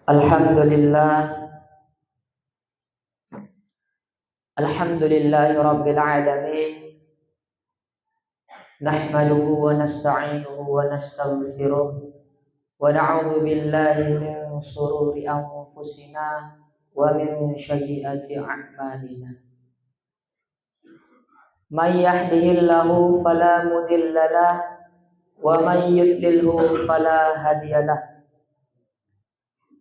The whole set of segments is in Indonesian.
Alhamdulillah, alhamdulillahi rabbil alamin. Nahmaduhu wa nasta'inuhu wa nastaghfiruh wa na'udzu billahi min shururi anfusina wa min sayyiati a'malina. May yahdihillahu fala mudilla lahu wa may yudlilhu fala hadiya lahu.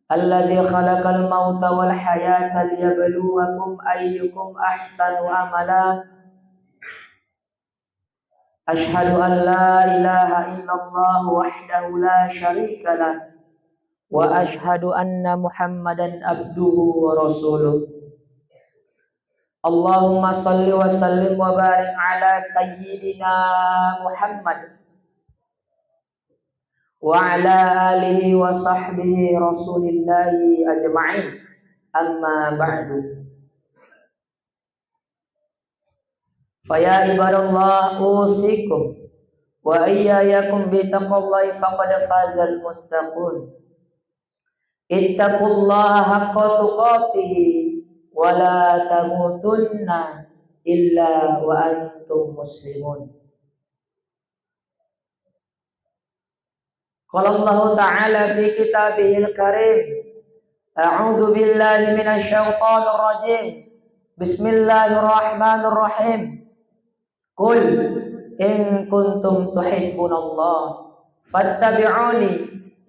Alladzi khalaqal mauta wal hayata liyabluwakum ayyukum ahsanu amala. Asyhadu an la ilaha illallah wahdahu la syarika lah wa asyhadu anna Muhammadan abduhu wa rasuluh. Allahumma salli wa sallim wa barik ala sayyidina Muhammad wa ala alihi wa sahbihi rasulillahi ajma'in. Amma ba'du. Faya ibadallah usikum wa iyyakum bitaqwallahi faqad fazal muttaqun. Ittaqullaha haqqa tuqatih wa la tamutunna illa wa antum muslimun. Qala Allah Ta'ala fi kitabihil karim, a'udzu billahi minasy syaithanir rajim. Bismillahirrahmanirrahim. Qul in kuntum tuhibbunallah fattabi'uni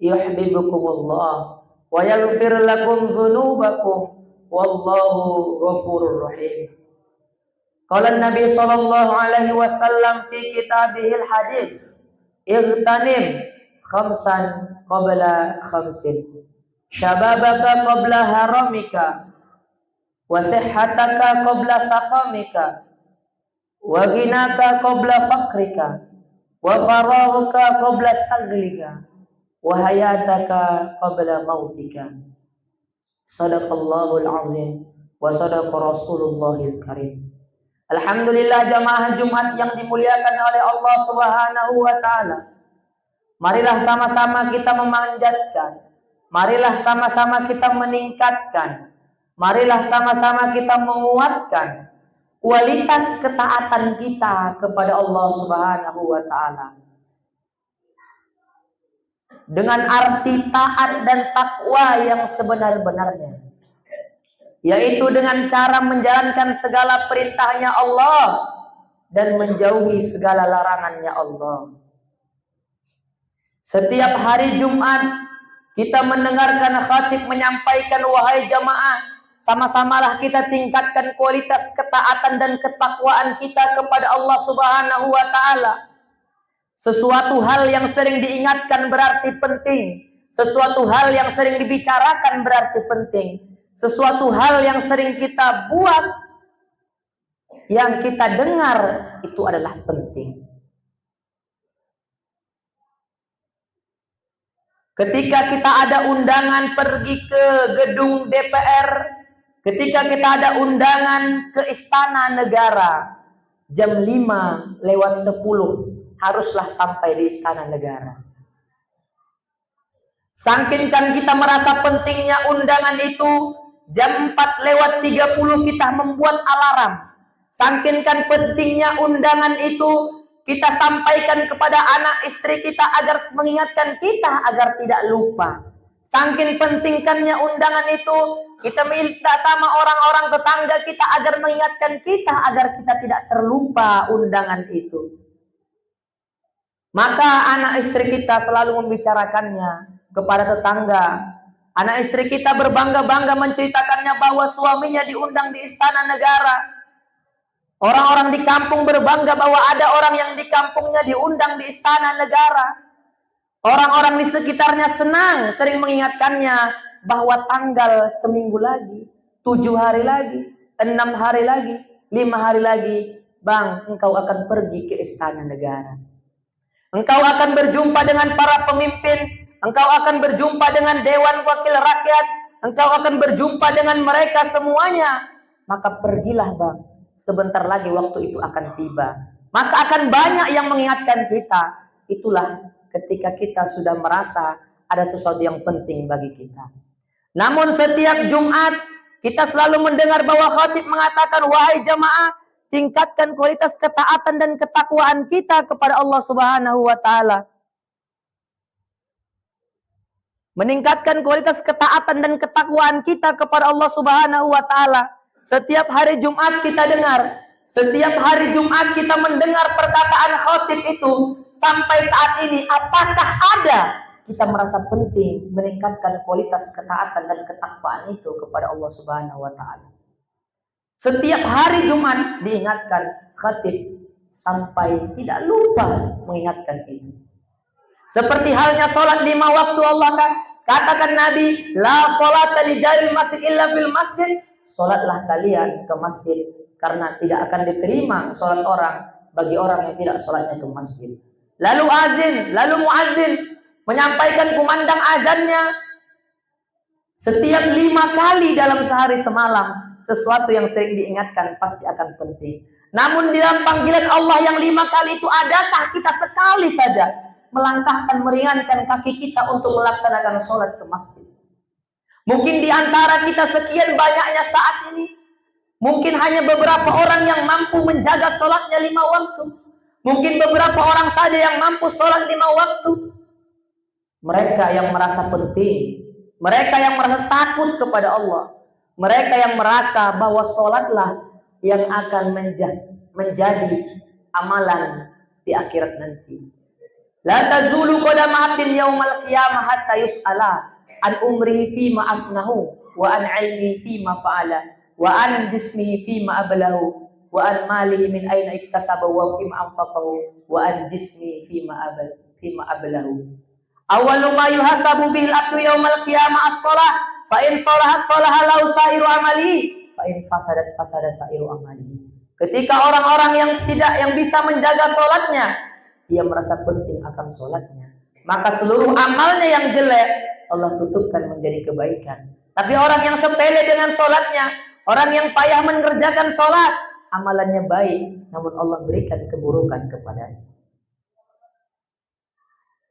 yuhibbukumullah wa yaghfir lakum dzunubakum wallahu ghafurur rahim. Qala Nabi sallallahu alaihi wasallam fi kitabihil hadits, igtanim khamsan qabla khamsin, syababaka qabla haramika wa sihhataka qabla saqamika wa ghinaka qabla faqrika wa faraghuka qabla saglika wa hayataka qabla mautika. Sadaqallahul azim wa sadaqa rasulullahil karim. Alhamdulillah, jamaah Jumat yang dimuliakan oleh Allah Subhanahu wa taala. Marilah sama-sama kita memanjatkan, marilah sama-sama kita meningkatkan, marilah sama-sama kita menguatkan kualitas ketaatan kita kepada Allah Subhanahu wa taala. Dengan arti taat dan takwa yang sebenar-benarnya, yaitu dengan cara menjalankan segala perintahnya Allah dan menjauhi segala larangannya Allah. Setiap hari Jumat kita mendengarkan khatib menyampaikan, wahai jamaah, sama-samalah kita tingkatkan kualitas ketaatan dan ketakwaan kita kepada Allah Subhanahu wa taala. Sesuatu hal yang sering diingatkan berarti penting, sesuatu hal yang sering dibicarakan berarti penting, sesuatu hal yang sering kita buat, yang kita dengar itu adalah penting. Ketika kita ada undangan pergi ke gedung DPR, ketika kita ada undangan ke Istana Negara, jam 5:10 haruslah sampai di Istana Negara. Saking kan kita merasa pentingnya undangan itu, jam 4:30 kita membuat alarm. Saking kan pentingnya undangan itu, kita sampaikan kepada anak istri kita agar mengingatkan kita agar tidak lupa. Saking pentingkannya undangan itu, kita minta sama orang-orang tetangga kita agar mengingatkan kita agar kita tidak terlupa undangan itu. Maka anak istri kita selalu membicarakannya kepada tetangga. Anak istri kita berbangga-bangga menceritakannya bahwa suaminya diundang di Istana Negara. Orang-orang di kampung berbangga bahwa ada orang yang di kampungnya diundang di Istana Negara. Orang-orang di sekitarnya senang, sering mengingatkannya bahwa tanggal seminggu lagi, 7 hari lagi, 6 hari lagi, 5 hari lagi, Bang, engkau akan pergi ke Istana Negara. Engkau akan berjumpa dengan para pemimpin, engkau akan berjumpa dengan Dewan Wakil Rakyat, engkau akan berjumpa dengan mereka semuanya. Maka pergilah, Bang. Sebentar lagi waktu itu akan tiba. Maka akan banyak yang mengingatkan kita. Itulah ketika kita sudah merasa ada sesuatu yang penting bagi kita. Namun setiap Jumat kita selalu mendengar bahwa khatib mengatakan, wahai jamaah, tingkatkan kualitas ketaatan dan ketakwaan kita kepada Allah Subhanahu wa taala. Meningkatkan kualitas ketaatan dan ketakwaan kita kepada Allah Subhanahu wa taala. Setiap hari Jumat kita dengar, setiap hari Jumat kita mendengar perkataan khatib itu. Sampai saat ini apakah ada kita merasa penting meningkatkan kualitas ketaatan dan ketakwaan itu kepada Allah Subhanahu wa taala? Setiap hari Jumat diingatkan khatib sampai tidak lupa mengingatkan itu. Seperti halnya sholat 5 waktu, Allah katakan Nabi, la sholata li jaril masjid illa fil masjid. Sholatlah kalian ke masjid, karena tidak akan diterima sholat orang bagi orang yang tidak sholatnya ke masjid. Lalu azin, lalu muazzin menyampaikan kumandang azannya setiap 5 kali dalam sehari semalam. Sesuatu yang sering diingatkan pasti akan penting. Namun di dalam panggilan Allah yang 5 kali itu, adakah kita sekali saja melangkahkan, meringankan kaki kita untuk melaksanakan sholat ke masjid? Mungkin di antara kita sekian banyaknya saat ini, mungkin hanya beberapa orang yang mampu menjaga sholatnya 5 waktu. Mungkin beberapa orang saja yang mampu sholat 5 waktu. Mereka yang merasa penting, mereka yang merasa takut kepada Allah, mereka yang merasa bahwa sholatlah yang akan menjadi amalan di akhirat nanti. La tazulu qadama 'abdin yaumal qiyamah hatta yus'ala an umrihi fima afnahu wa an 'ilmihi fima fa'ala wa an jismihi fima ablahu wa an malihi min aina iktasaba wa fima anfaqahu wa an jismihi fima ablahu. Awwalu ma yuhasabu bihil 'abdu yaumal qiyamah as-shalah, fa in shalahat shalaha lahu sa'iru amalihi, fa in fasadat fasada sa'iru amalihi. Ketika orang-orang yang bisa menjaga sholatnya, dia merasa penting akan sholatnya, maka seluruh amalnya yang jelek Allah tutupkan menjadi kebaikan. Tapi orang yang sepele dengan sholatnya, orang yang payah mengerjakan sholat, amalannya baik, namun Allah berikan keburukan kepadanya.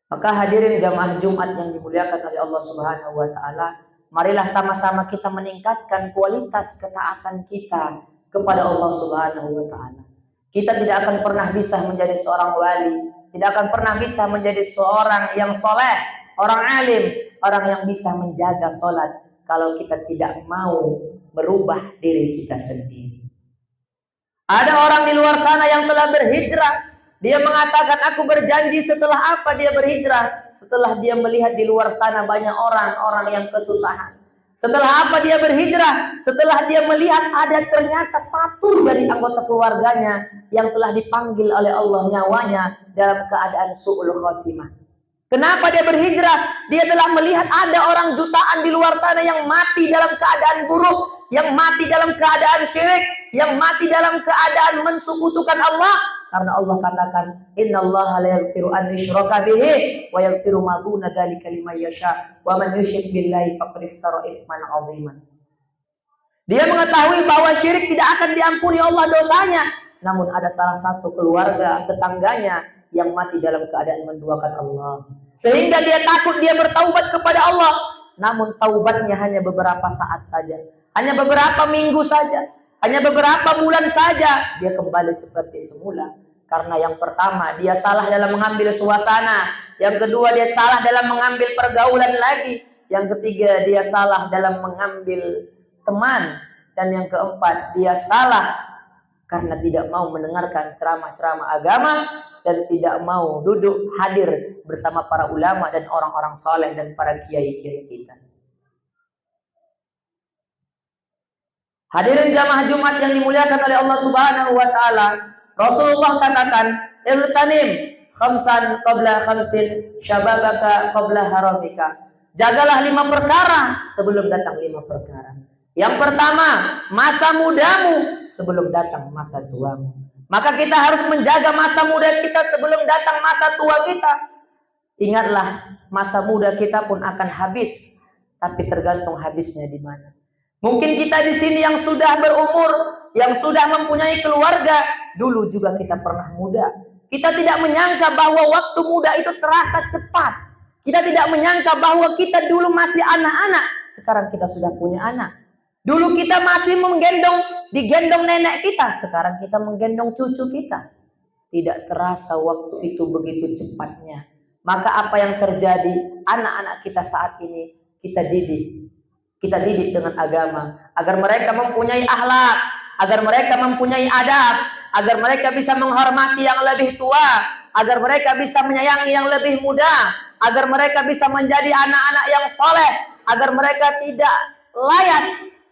Maka hadirin jamaah Jumat yang dimuliakan oleh Allah Subhanahu wa taala, marilah sama-sama kita meningkatkan kualitas ketaatan kita kepada Allah Subhanahu wa taala. Kita tidak akan pernah bisa menjadi seorang wali, tidak akan pernah bisa menjadi seorang yang soleh, orang alim, orang yang bisa menjaga sholat kalau kita tidak mau merubah diri kita sendiri. Ada orang di luar sana yang telah berhijrah. Dia mengatakan, aku berjanji. Setelah apa dia berhijrah? Setelah dia melihat di luar sana banyak orang-orang yang kesusahan. Setelah apa dia berhijrah? Setelah dia melihat ada ternyata satu dari anggota keluarganya yang telah dipanggil oleh Allah nyawanya dalam keadaan su'ul khotimah. Kenapa dia berhijrah? Dia telah melihat ada orang jutaan di luar sana yang mati dalam keadaan buruk, yang mati dalam keadaan syirik, yang mati dalam keadaan mensekutukan Allah. Karena Allah katakan, innallaha la yaghfiru an yushraka bihi wa yaghfiru ma duna dzalika liman yasha wa man yusyrik billahi faqad iftara itsman 'adziman. Dia mengetahui bahwa syirik tidak akan diampuni Allah dosanya, namun ada salah satu keluarga tetangganya yang mati dalam keadaan menduakan Allah. Sehingga dia takut, dia bertaubat kepada Allah. Namun taubatnya hanya beberapa saat saja, hanya beberapa minggu saja, hanya beberapa bulan saja, dia kembali seperti semula. Karena yang pertama, dia salah dalam mengambil suasana. Yang kedua, dia salah dalam mengambil pergaulan lagi. Yang ketiga, dia salah dalam mengambil teman. Dan yang keempat, dia salah karena tidak mau mendengarkan ceramah-ceramah agama dan tidak mau duduk hadir bersama para ulama dan orang-orang soleh dan para kiai-kiai kita. Hadirin jamaah Jumat yang dimuliakan oleh Allah Subhanahu wa taala, Rasulullah katakan, "Iltanim khamsan qabla khamsin, syababaka qabla haramika." Jagalah 5 perkara sebelum datang 5 perkara. Yang pertama, masa mudamu sebelum datang masa tuamu. Maka kita harus menjaga masa muda kita sebelum datang masa tua kita. Ingatlah, masa muda kita pun akan habis, tapi tergantung habisnya di mana. Mungkin kita di sini yang sudah berumur, yang sudah mempunyai keluarga, dulu juga kita pernah muda. Kita tidak menyangka bahwa waktu muda itu terasa cepat. Kita tidak menyangka bahwa kita dulu masih anak-anak, sekarang kita sudah punya anak. Dulu kita masih digendong nenek kita, sekarang kita menggendong cucu kita. Tidak terasa waktu itu begitu cepatnya. Maka apa yang terjadi, anak-anak kita saat ini kita didik. Kita didik dengan agama, agar mereka mempunyai akhlak, agar mereka mempunyai adab, agar mereka bisa menghormati yang lebih tua, agar mereka bisa menyayangi yang lebih muda, agar mereka bisa menjadi anak-anak yang soleh, agar mereka tidak layas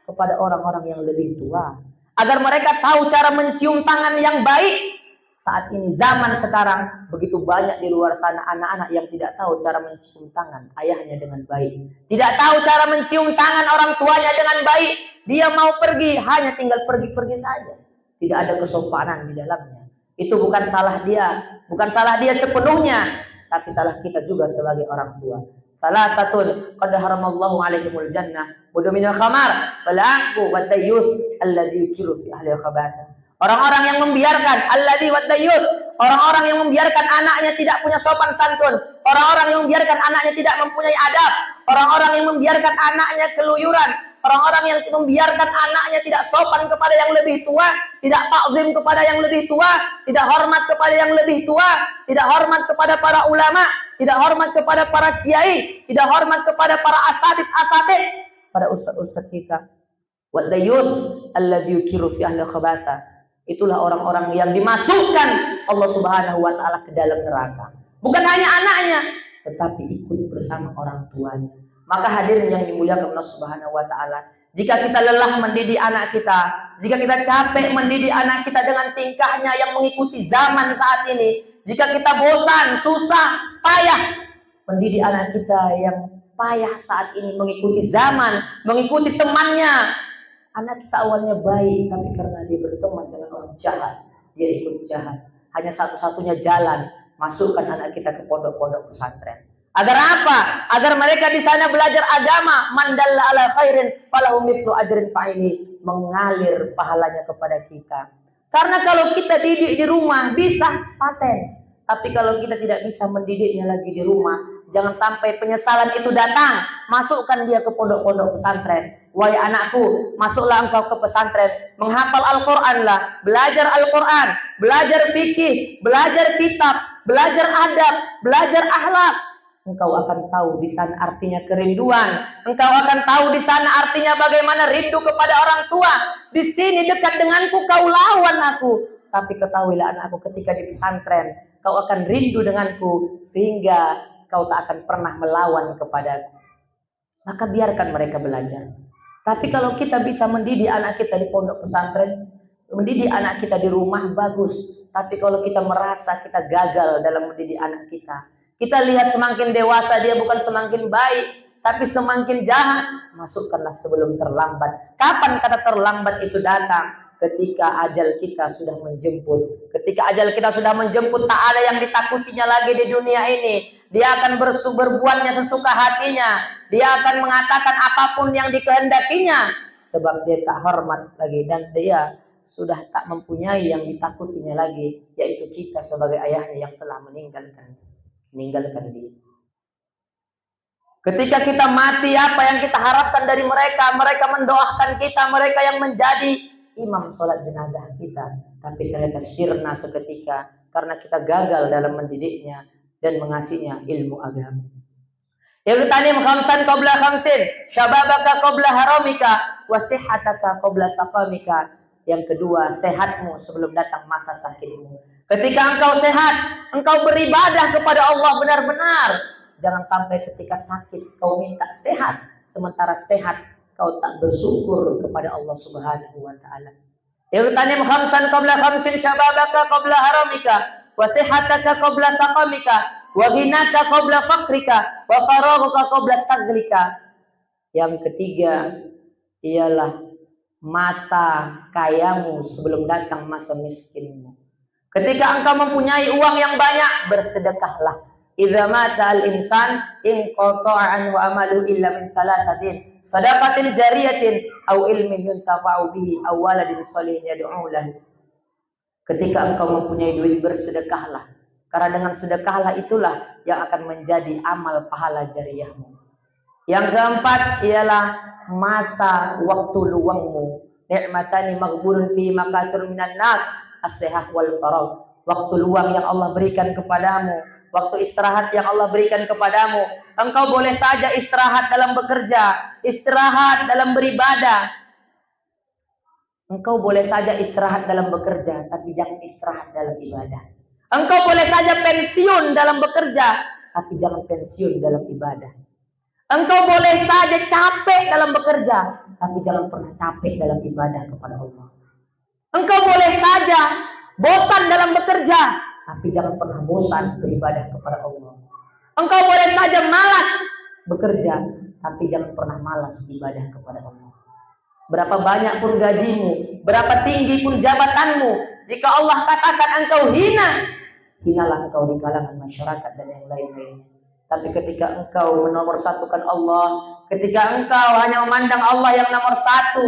kepada orang-orang yang lebih tua, agar mereka tahu cara mencium tangan yang baik. Saat ini zaman sekarang begitu banyak di luar sana anak-anak yang tidak tahu cara mencium tangan ayahnya dengan baik, tidak tahu cara mencium tangan orang tuanya dengan baik. Dia mau pergi hanya tinggal pergi-pergi saja, tidak ada kesopanan di dalamnya. Itu bukan salah dia, bukan salah dia sepenuhnya, tapi salah kita juga sebagai orang tua. Salatatun qad haramallahu alaihimul jannah wa minal khamar wal aqu wat tayyuth alladhi yukiru fi ahli khabathah. Orang-orang yang membiarkan alladzi waddayut, orang-orang yang membiarkan anaknya tidak punya sopan santun, orang-orang yang membiarkan anaknya tidak mempunyai adab, orang-orang yang membiarkan anaknya keluyuran, orang-orang yang membiarkan anaknya tidak sopan kepada yang lebih tua, tidak takzim kepada yang lebih tua, tidak hormat kepada yang lebih tua, tidak hormat kepada para ulama, tidak hormat kepada para kiai, tidak hormat kepada para asatid, pada ustaz-ustaz kita. Waddayut alladzi yukiru fi ahli khabathah. Itulah orang-orang yang dimasukkan Allah Subhanahu wa taala ke dalam neraka. Bukan hanya anaknya, tetapi ikut bersama orang tuanya. Maka hadirin yang dimuliakan Allah Subhanahu wa taala, jika kita lelah mendidik anak kita, jika kita capek mendidik anak kita dengan tingkahnya yang mengikuti zaman saat ini, jika kita bosan, susah, payah mendidik anak kita yang payah saat ini mengikuti zaman, mengikuti temannya. Anak kita awalnya baik, tapi karena dia berteman dengan orang jahat, dia ikut jahat. Hanya satu-satunya jalan, masukkan anak kita ke pondok-pondok pesantren. Agar apa? Agar mereka di sana belajar agama. Man dalla ala khairin falahu mithlu ajrin fa'ili. Mengalir pahalanya kepada kita. Karena kalau kita didik di rumah, bisa paten. Tapi kalau kita tidak bisa mendidiknya lagi di rumah, jangan sampai penyesalan itu datang. Masukkan dia ke pondok-pondok pesantren. Wahai anakku, masuklah engkau ke pesantren, menghafal Al-Quran lah, belajar Al-Quran, belajar fikih, belajar kitab, belajar adab, belajar akhlak. Engkau akan tahu di sana artinya kerinduan. Engkau akan tahu di sana artinya bagaimana rindu kepada orang tua. Di sini dekat denganku, kau lawan aku. Tapi ketahuilah anakku, ketika di pesantren, kau akan rindu denganku, sehingga kau tak akan pernah melawan kepadaku. Maka biarkan mereka belajar. Tapi kalau kita bisa mendidik anak kita di pondok pesantren, mendidik anak kita di rumah, bagus. Tapi kalau kita merasa kita gagal dalam mendidik anak kita, kita lihat semakin dewasa dia bukan semakin baik, tapi semakin jahat, masukkanlah sebelum terlambat. Kapan kata terlambat itu datang? Ketika ajal kita sudah menjemput. Ketika ajal kita sudah menjemput, tak ada yang ditakutinya lagi di dunia ini. Dia akan berbuatnya sesuka hatinya. Dia akan mengatakan apapun yang dikehendakinya. Sebab dia tak hormat lagi. Dan dia sudah tak mempunyai yang ditakutinya lagi. Yaitu kita sebagai ayahnya yang telah meninggalkan dia. Ketika kita mati, apa yang kita harapkan dari mereka? Mereka mendoakan kita. Mereka yang menjadi imam sholat jenazah kita. Tapi ternyata sirna seketika. Karena kita gagal dalam mendidiknya dan mengasihnya ilmu agama. Yagtanim khamsan qabla khamsin, syababaka qabla haramika, wa sihhataka qabla saqamika. Yang kedua, sehatmu sebelum datang masa sakitmu. Ketika engkau sehat, engkau beribadah kepada Allah benar-benar. Jangan sampai ketika sakit kau minta sehat, sementara sehat kau tak bersyukur kepada Allah Subhanahu wa taala. Yagtanim khamsan qabla khamsin, syababaka qabla haramika, wa sihhataka qabla saqamika, wa ghinaka qabla fakrika, wa faraghuka qabla saglika. Yang ketiga ialah masa kayamu sebelum datang masa miskinmu. Ketika engkau mempunyai uang yang banyak, bersedekahlah. Idza mata al-insan inqata'a anhu amalu illa min thalathatin, sadaqatin jariyatin aw ilmin yuntafa'u bihi aw waladin shalihin yad'u lahu. Ketika engkau mempunyai duit, bersedekahlah. Karena dengan sedekahlah itulah yang akan menjadi amal pahala jariyahmu. Yang keempat ialah masa waktu luangmu. Ni'matani maghburun fi makatsir minan nas, as-sihah wal faragh. Waktu luang yang Allah berikan kepadamu, waktu istirahat yang Allah berikan kepadamu. Engkau boleh saja istirahat dalam bekerja, istirahat dalam beribadah. Engkau boleh saja istirahat dalam bekerja, tapi jangan istirahat dalam ibadah. Engkau boleh saja pensiun dalam bekerja, tapi jangan pensiun dalam ibadah. Engkau boleh saja capek dalam bekerja, tapi jangan pernah capek dalam ibadah kepada Allah. Engkau boleh saja bosan dalam bekerja, tapi jangan pernah bosan beribadah kepada Allah. Engkau boleh saja malas bekerja, tapi jangan pernah malas ibadah kepada Allah. Berapa banyak pun gajimu, berapa tinggi pun jabatanmu, jika Allah katakan engkau hina, hinalah engkau di kalangan masyarakat dan yang lain-lainnya. Tapi ketika engkau menomorsatukan Allah, ketika engkau hanya memandang Allah yang nomor satu,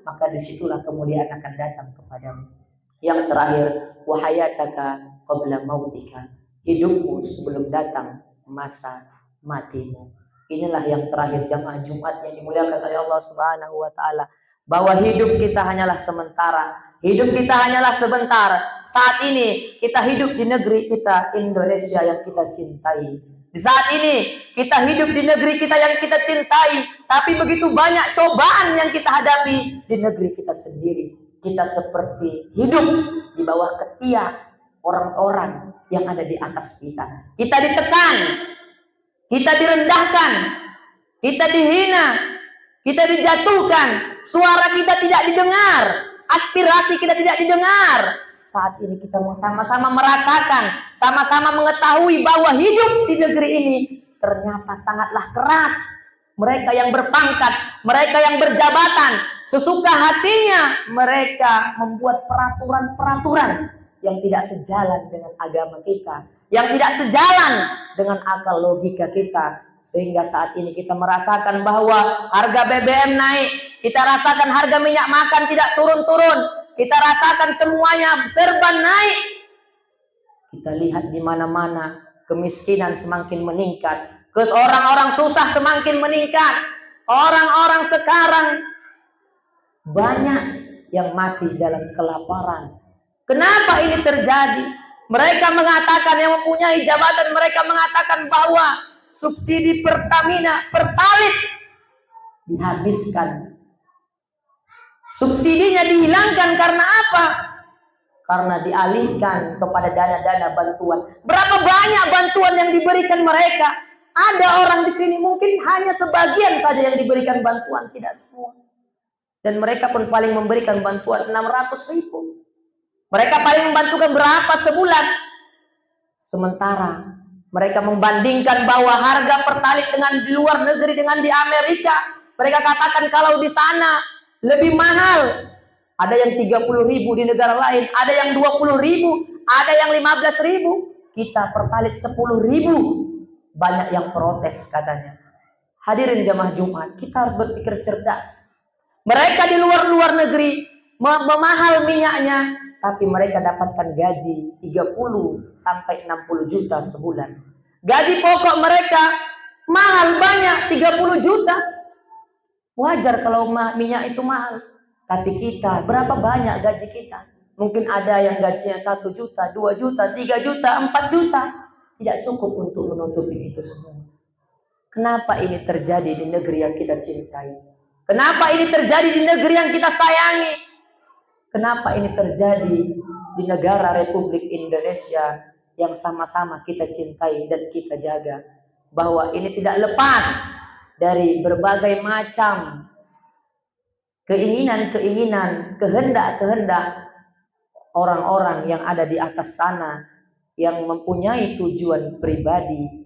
maka disitulah kemuliaan akan datang kepadamu. Yang terakhir, wahayataka qabla mautika, hidupmu sebelum datang masa matimu. Inilah yang terakhir jamaah Jumat yang dimuliakan oleh Allah Subhanahu wa taala, bahwa hidup kita hanyalah sementara. Hidup kita hanyalah sebentar. Saat ini kita hidup di negeri kita Indonesia yang kita cintai. Di saat ini kita hidup di negeri kita yang kita cintai, tapi begitu banyak cobaan yang kita hadapi di negeri kita sendiri. Kita seperti hidup di bawah ketiak orang-orang yang ada di atas kita. Kita ditekan, kita direndahkan, kita dihina, kita dijatuhkan, suara kita tidak didengar, aspirasi kita tidak didengar. Saat ini kita sama-sama merasakan, sama-sama mengetahui bahwa hidup di negeri ini ternyata sangatlah keras. Mereka yang berpangkat, mereka yang berjabatan, sesuka hatinya mereka membuat peraturan-peraturan yang tidak sejalan dengan agama kita, yang tidak sejalan dengan akal logika kita. Sehingga saat ini kita merasakan bahwa harga BBM naik, kita rasakan harga minyak makan tidak turun-turun, kita rasakan semuanya serba naik. Kita lihat di mana-mana kemiskinan semakin meningkat, orang-orang susah semakin meningkat, orang-orang sekarang banyak yang mati dalam kelaparan. Kenapa ini terjadi? Mereka mengatakan, yang mempunyai jabatan, mereka mengatakan bahwa subsidi Pertamina, Pertalite dihabiskan. Subsidinya dihilangkan karena apa? Karena dialihkan kepada dana-dana bantuan. Berapa banyak bantuan yang diberikan mereka? Ada orang di sini mungkin hanya sebagian saja yang diberikan bantuan, tidak semua. Dan mereka pun paling memberikan bantuan 600.000. Mereka paling membantukan berapa sebulan? Sementara mereka membandingkan bahwa harga Pertalite dengan di luar negeri dengan di Amerika. Mereka katakan kalau di sana lebih mahal. Ada yang 30.000 di negara lain, ada yang 20.000, ada yang 15.000. Kita Pertalite 10.000. Banyak yang protes katanya. Hadirin jamaah Jumat, kita harus berpikir cerdas. Mereka di luar negeri memahal minyaknya, tapi mereka dapatkan gaji 30 sampai 60 juta sebulan. Gaji pokok mereka mahal banyak, 30 juta. Wajar kalau minyak itu mahal. Tapi kita, berapa banyak gaji kita? Mungkin ada yang gajinya 1 juta, 2 juta, 3 juta, 4 juta. Tidak cukup untuk menutupi itu semua. Kenapa ini terjadi di negeri yang kita cintai? Kenapa ini terjadi di negeri yang kita sayangi? Kenapa ini terjadi di negara Republik Indonesia yang sama-sama kita cintai dan kita jaga? Bahwa ini tidak lepas dari berbagai macam keinginan-keinginan, kehendak-kehendak orang-orang yang ada di atas sana, yang mempunyai tujuan pribadi,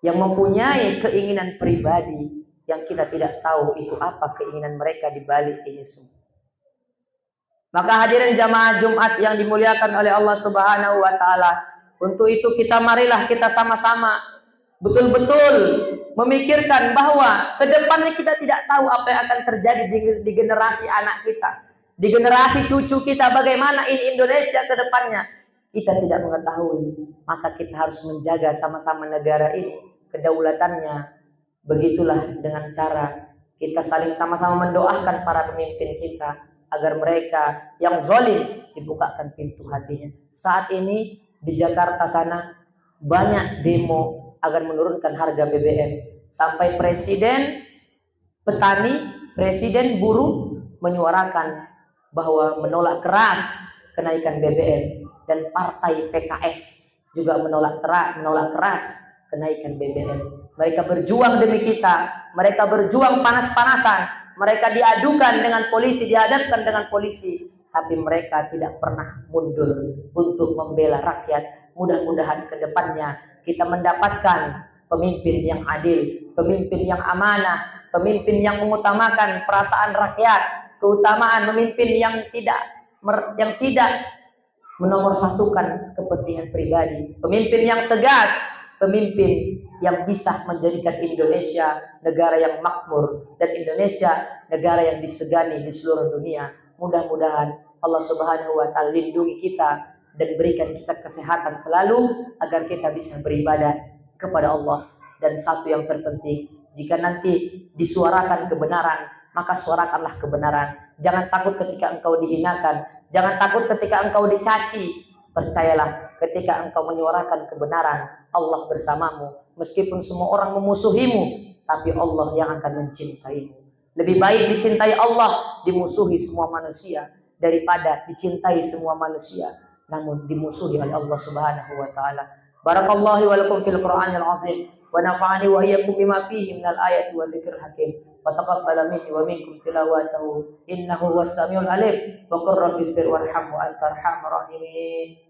yang mempunyai keinginan pribadi, yang kita tidak tahu itu apa keinginan mereka di balik ini semua. Maka hadirin jamaah Jumat yang dimuliakan oleh Allah Subhanahu wa taala, untuk itu marilah kita sama-sama betul-betul memikirkan bahwa ke depannya kita tidak tahu apa yang akan terjadi di generasi anak kita, di generasi cucu kita, bagaimana ini Indonesia ke depannya. kita tidak mengetahui, maka kita harus menjaga sama-sama negara ini, kedaulatannya. Begitulah dengan cara kita saling sama-sama mendoakan para pemimpin kita agar mereka yang zalim dibukakan pintu hatinya. Saat ini di Jakarta sana banyak demo agar menurunkan harga BBM. Sampai presiden petani, presiden buruh menyuarakan bahwa menolak keras kenaikan BBM, dan partai PKS juga menolak keras kenaikan BBM. Mereka berjuang demi kita, mereka berjuang panas-panasan, mereka diadukan dengan polisi, dihadapkan dengan polisi, tapi mereka tidak pernah mundur untuk membela rakyat. Mudah-mudahan ke depannya kita mendapatkan pemimpin yang adil, pemimpin yang amanah, pemimpin yang mengutamakan perasaan rakyat, keutamaan pemimpin yang tidak menomorsatukan kepentingan pribadi, pemimpin yang tegas, pemimpin yang bisa menjadikan Indonesia negara yang makmur dan Indonesia negara yang disegani di seluruh dunia. Mudah-mudahan Allah Subhanahu wa taala lindungi kita dan berikan kita kesehatan selalu agar kita bisa beribadah kepada Allah. Dan satu yang terpenting, jika nanti disuarakan kebenaran, maka suarakanlah kebenaran. Jangan takut ketika engkau dihinakan, jangan takut ketika engkau dicaci. Percayalah, ketika engkau menyuarakan kebenaran, Allah bersamamu. Meskipun semua orang memusuhimu, tapi Allah yang akan mencintaimu. Lebih baik dicintai Allah, dimusuhi semua manusia, daripada dicintai semua manusia namun dimusuhi oleh Allah Subhanahu wa taala. Barakallahu wa lakum fil Qur'anil azim wa nafa'ani wa iyyakum bima fihi minal ayati wa dzikril hakim. Wa taqabbal minni wa minkum tilawatahu innahu huwas samiul alim. Wa qur rabbighfir warham wa anta arhamur rahimin.